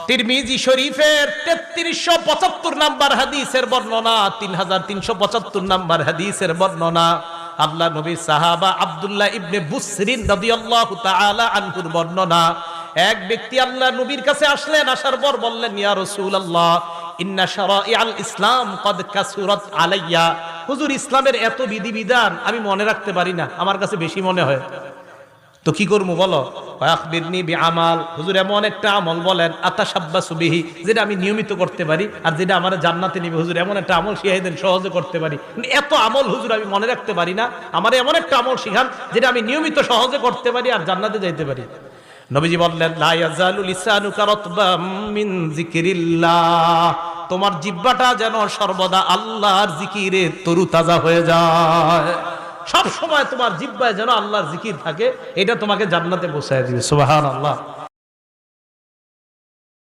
তিরমিজি শরীফের 3375 নাম্বার হাদিসের বর্ণনা, 3375 নাম্বার হাদিসের বর্ণনা, আল্লাহ নবীর সাহাবা আব্দুল্লাহ ইবনে বুসরিন রাদিয়াল্লাহু তাআলা আনহুর বর্ণনা। এক ব্যক্তি আল্লাহ নবীর কাছে আসলেন, আসার পর বললেন, ইয়া রাসূলুল্লাহ ইন্না শারাইআল ইসলাম কদ কাসুরাত আলাইয়া। হুজুর, ইসলামের এত বিধিবিধান আমি মনে রাখতে পারি না, আমার কাছে বেশি মনে হয়, তো কি করবো বলো? আখবিরনি বিআমাল, হুজুর এমন একটা আমল বলেন আতাশাব্বাসু বিহি, যেটা আমি নিয়মিত করতে পারি আর যেটা আমার জান্নাতে নিবে। হুজুর এমন একটা আমল শিখাই দেন সহজে করতে পারি, এত আমল হুজুর আমি মনে রাখতে পারি না, আমার এমন একটা আমল শিখান যেটা আমি নিয়মিত সহজে করতে পারি আর জান্নাতে যাইতে পারি। নবীজি বললেন, লা ইয়াজালু লিসানুকা রাতবাম মিন যিকরিল্লাহ, তোমার জিহ্বাটা যেন সর্বদা আল্লাহর জিকিরে তরুতাজা হয়ে যায়। সব সময় তোমার জিহ্বায় যেন আল্লাহর জিকির থাকে, এটা তোমাকে জান্নাতে পৌঁছায় দিবে। সুবহানাল্লাহ।